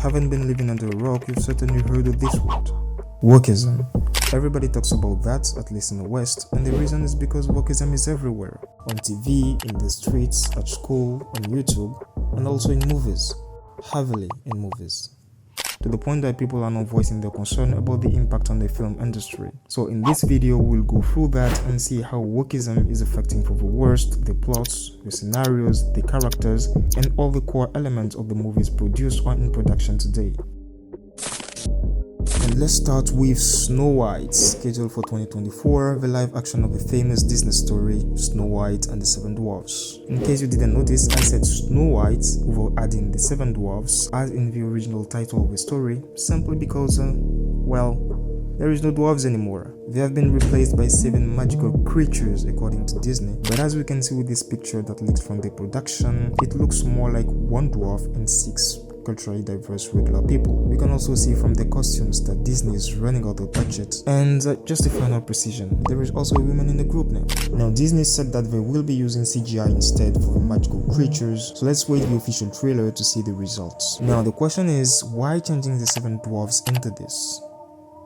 haven't been living under a rock, you've certainly heard of this word. Wokism. Everybody talks about that, at least in the West, and the reason is because wokeism is everywhere. On TV, in the streets, at school, on YouTube, and also in movies. Heavily in movies. To the point that people are now voicing their concern about the impact on the film industry. So in this video, we'll go through that and see how wokeism is affecting for the worst, the plots, the scenarios, the characters, and all the core elements of the movies produced or in production today. And let's start with Snow White, scheduled for 2024, the live action of the famous Disney story, Snow White and the Seven Dwarfs. In case you didn't notice, I said Snow White without adding the Seven Dwarfs as in the original title of the story, simply because, well, there is no dwarves anymore. They have been replaced by 7 magical creatures according to Disney, but as we can see with this picture that leaked from the production, it looks more like 1 dwarf and 6 culturally diverse regular people. We can also see from the costumes that Disney is running out of budget. And just a final precision, there is also a woman in the group now. Now Disney said that they will be using CGI instead for the magical creatures, so let's wait the official trailer to see the results. Now the question is, why changing the 7 dwarves into this?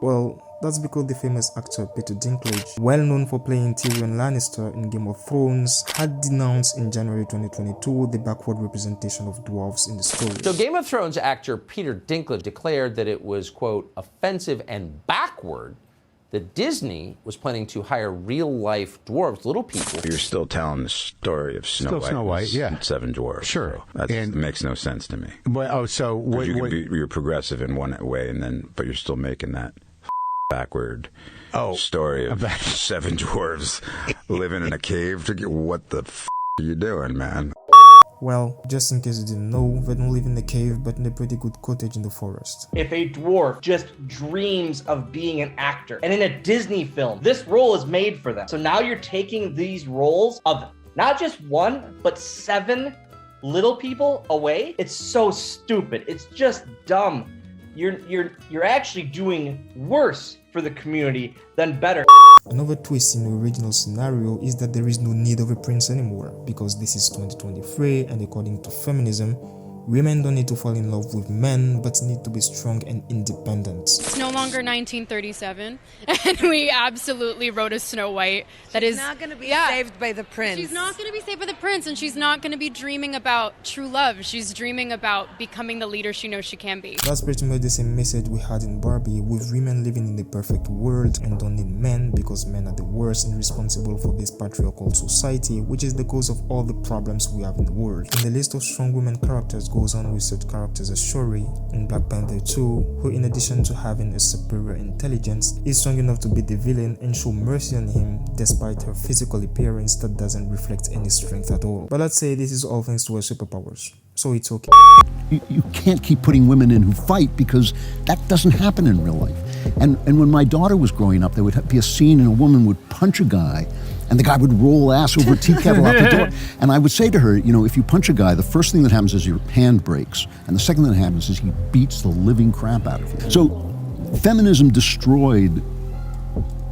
Well, that's because the famous actor Peter Dinklage, well known for playing Tyrion Lannister in Game of Thrones, had denounced in January 2022 the backward representation of dwarves in the story. So Game of Thrones actor Peter Dinklage declared that it was, quote, offensive and backward that Disney was planning to hire real-life dwarves, little people. You're still telling the story of Snow White, yeah. 7 dwarves. Sure. So that makes no sense to me. Well, You're progressive in one way, but you're still making that backward story of 7 dwarves living in a cave. What the are you doing, man? Well, just in case you didn't know, they don't live in a cave but in a pretty good cottage in the forest. If a dwarf just dreams of being an actor, and in a Disney film, this role is made for them. So now you're taking these roles of not just 1, but 7 little people away? It's so stupid. It's just dumb. You're actually doing worse for the community than better. Another twist in the original scenario is that there is no need of a prince anymore, because this is 2023 and according to feminism, women don't need to fall in love with men, but need to be strong and independent. It's no longer 1937, and we absolutely wrote a Snow White that she's not going to be saved by the prince. She's not going to be saved by the prince, and she's not going to be dreaming about true love. She's dreaming about becoming the leader she knows she can be. That's pretty much the same message we had in Barbie, with women living in the perfect world and don't need men because men are the worst and responsible for this patriarchal society, which is the cause of all the problems we have in the world. In the list of strong women characters goes on with such characters as Shuri in Black Panther 2, who in addition to having a superior intelligence, is strong enough to beat the villain and show mercy on him despite her physical appearance that doesn't reflect any strength at all. But let's say this is all thanks to her superpowers, so it's okay. You can't keep putting women in who fight because that doesn't happen in real life. And when my daughter was growing up, there would be a scene and a woman would punch a guy and the guy would roll ass over a tea kettle out the door. And I would say to her, you know, if you punch a guy, the first thing that happens is your hand breaks. And the second thing that happens is he beats the living crap out of you. So feminism destroyed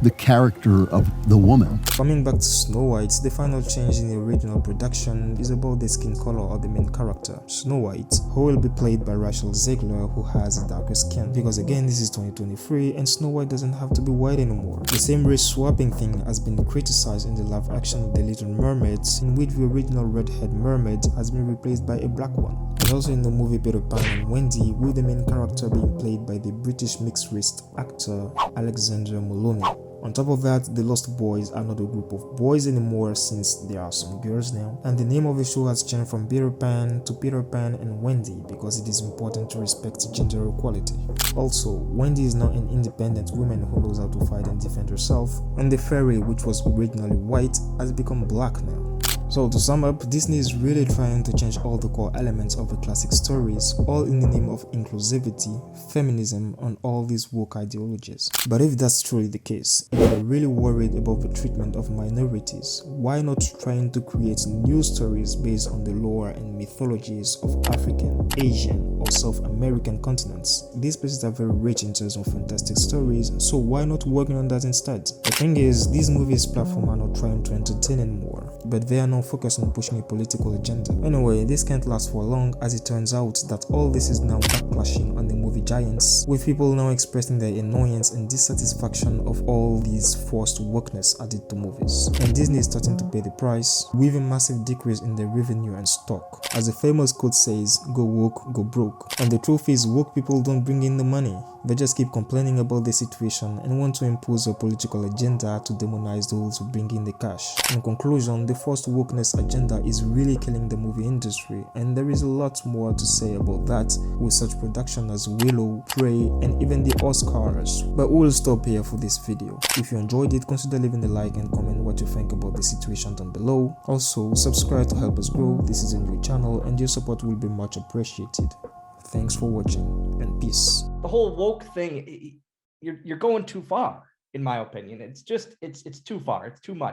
the character of the woman. Coming back to Snow White, the final change in the original production is about the skin color of the main character, Snow White, who will be played by Rachel Zegler, who has darker skin. Because again, this is 2023 and Snow White doesn't have to be white anymore. The same race swapping thing has been criticized in the live action of The Little Mermaid, in which the original redhead mermaid has been replaced by a black one. And also in the movie Peter Pan and Wendy, with the main character being played by the British mixed-race actor Alexander Moloney. On top of that, the Lost Boys are not a group of boys anymore since there are some girls now, and the name of the show has changed from Peter Pan to Peter Pan and Wendy because it is important to respect gender equality. Also, Wendy is now an independent woman who knows how to fight and defend herself, and the fairy, which was originally white, has become black now. So to sum up, Disney is really trying to change all the core elements of the classic stories, all in the name of inclusivity, feminism, and all these woke ideologies. But if that's truly the case, if you're really worried about the treatment of minorities, why not trying to create new stories based on the lore and mythologies of African, Asian, or South American continents? These places are very rich in terms of fantastic stories, so why not working on that instead? The thing is, these movies platform are not trying to entertain anymore, but they are now more focused on pushing a political agenda. Anyway, this can't last for long, as it turns out that all this is now backlashing on the movie giants, with people now expressing their annoyance and dissatisfaction of all these forced wokeness added to movies. And Disney is starting to pay the price, with a massive decrease in their revenue and stock. As the famous quote says, go woke, go broke. And the truth is, woke people don't bring in the money. They just keep complaining about the situation and want to impose a political agenda to demonize those who bring in the cash. In conclusion, the forced wokeness agenda is really killing the movie industry, and there is a lot more to say about that with such production as Willow, Prey, and even the Oscars. But we'll stop here for this video. If you enjoyed it, consider leaving a like and comment what you think about the situation down below. Also, subscribe to help us grow. This is a new channel and your support will be much appreciated. Thanks for watching and peace. The whole woke thing, you're going too far, in my opinion. It's too far. It's too much.